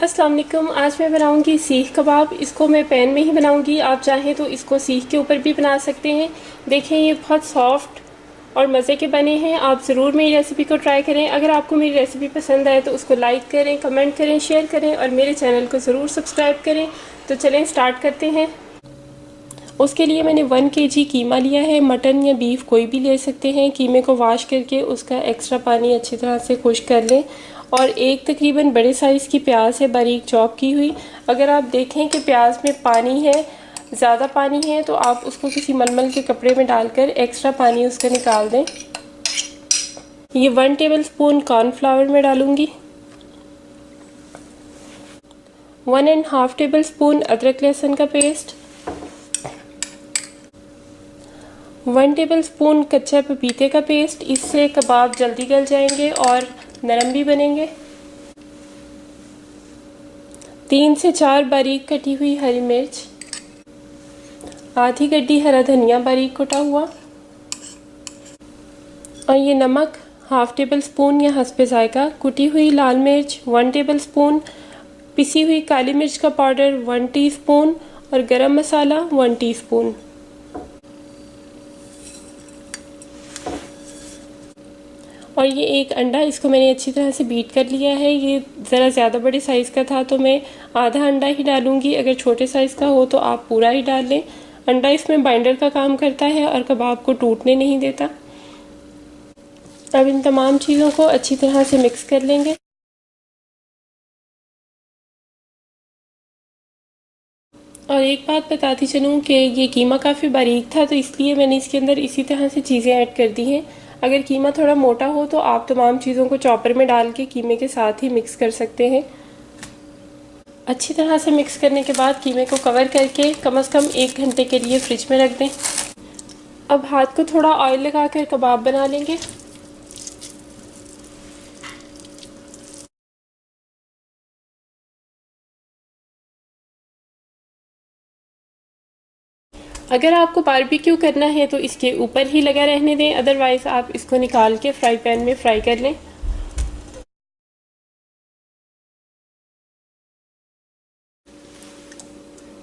अस्सलाम वालेकुम। आज मैं बनाऊंगी सीख कबाब। इसको मैं पैन में ही बनाऊंगी। आप चाहें तो इसको सीख के ऊपर भी बना सकते हैं। देखें ये बहुत सॉफ्ट और मज़े के बने हैं। आप ज़रूर मेरी रेसिपी को ट्राई करें। अगर आपको मेरी रेसिपी पसंद आए तो उसको लाइक करें, कमेंट करें, शेयर करें और मेरे चैनल को ज़रूर सब्सक्राइब करें। तो चलें स्टार्ट करते हैं। उसके लिए मैंने 1 kg कीमा लिया है। मटन या बीफ कोई भी ले सकते हैं। कीमे को वॉश करके उसका एक्स्ट्रा पानी अच्छी तरह से खुश्क कर लें। और एक तकरीबन बड़े साइज़ की प्याज है बारीक चॉप की हुई। अगर आप देखें कि प्याज में पानी है, ज़्यादा पानी है, तो आप उसको किसी मलमल के कपड़े में डालकर एक्स्ट्रा पानी उसका निकाल दें। ये 1 टेबलस्पून कॉर्नफ्लावर में डालूँगी। 1.5 टेबलस्पून अदरक लहसुन का पेस्ट, 1 टेबलस्पून कच्चा पपीते का पेस्ट। इससे कबाब जल्दी गल जाएंगे और नरम भी बनेंगे। 3 से 4 बारीक कटी हुई हरी मिर्च, आधी गड्डी हरा धनिया बारीक कटा हुआ, और ये नमक 1/2 टेबलस्पून या हस्बे जायका। कुटी हुई लाल मिर्च 1 टेबलस्पून, पिसी हुई काली मिर्च का पाउडर 1 टीस्पून और गरम मसाला 1 टीस्पून। और ये एक अंडा, इसको मैंने अच्छी तरह से बीट कर लिया है। ये ज़रा ज़्यादा बड़े साइज़ का था तो मैं आधा अंडा ही डालूंगी। अगर छोटे साइज़ का हो तो आप पूरा ही डाल लें। अंडा इसमें बाइंडर का काम करता है और कबाब को टूटने नहीं देता। अब इन तमाम चीज़ों को अच्छी तरह से मिक्स कर लेंगे। और एक बात बताती चलूँ कि ये कीमा काफ़ी बारीक था तो इसलिए मैंने इसके अंदर इसी तरह से चीज़ें ऐड कर दी हैं। अगर कीमा थोड़ा मोटा हो तो आप तमाम चीज़ों को चॉपर में डाल के कीमे के साथ ही मिक्स कर सकते हैं। अच्छी तरह से मिक्स करने के बाद कीमे को कवर करके कम से कम 1 घंटे के लिए फ्रिज में रख दें। अब हाथ को थोड़ा ऑयल लगाकर कबाब बना लेंगे। अगर आपको बारबेक्यू करना है तो इसके ऊपर ही लगा रहने दें, अदरवाइज़ आप इसको निकाल के फ्राई पैन में फ्राई कर लें।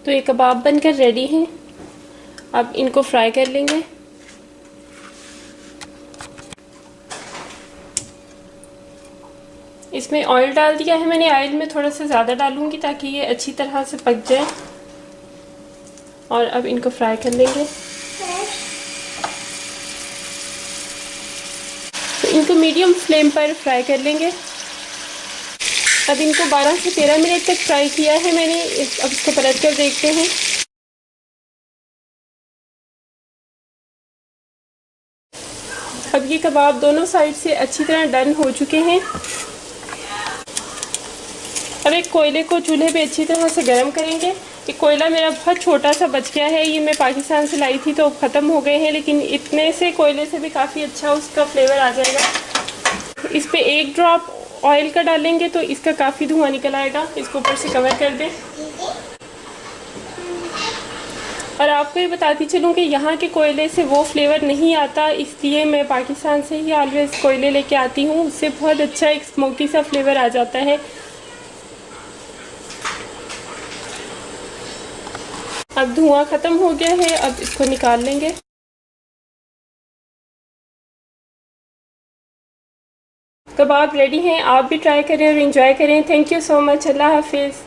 तो ये कबाब बनकर रेडी हैं। अब इनको फ्राई कर लेंगे। इसमें ऑयल डाल दिया है मैंने। ऑयल में थोड़ा सा ज़्यादा डालूंगी ताकि ये अच्छी तरह से पक जाए। और अब इनको फ्राई कर लेंगे। तो इनको मीडियम फ्लेम पर फ्राई कर लेंगे। अब इनको 12 से 13 मिनट तक फ्राई किया है मैंने। अब इसको पलट कर देखते हैं। अब ये कबाब दोनों साइड से अच्छी तरह डन हो चुके हैं। अब एक कोयले को चूल्हे पे अच्छी तरह से गर्म करेंगे। ये कोयला मेरा बहुत छोटा सा बच गया है। ये मैं पाकिस्तान से लाई थी तो ख़त्म हो गए हैं, लेकिन इतने से कोयले से भी काफ़ी अच्छा उसका फ्लेवर आ जाएगा। इस पे 1 ड्रॉप ऑयल का डालेंगे तो इसका काफ़ी धुआं निकल आएगा। इसको ऊपर से कवर कर दें। और आपको ये बताती चलूँ कि यहाँ के कोयले से वो फ्लेवर नहीं आता, इसलिए मैं पाकिस्तान से ही ऑलवेज कोयले लेके आती हूँ। उससे बहुत अच्छा एक स्मोकी सा फ्लेवर आ जाता है। अब धुआं ख़त्म हो गया है। अब इसको निकाल लेंगे। कबाब रेडी हैं। आप भी ट्राई करें और एंजॉय करें। Thank you so much. अल्लाह हाफिज़।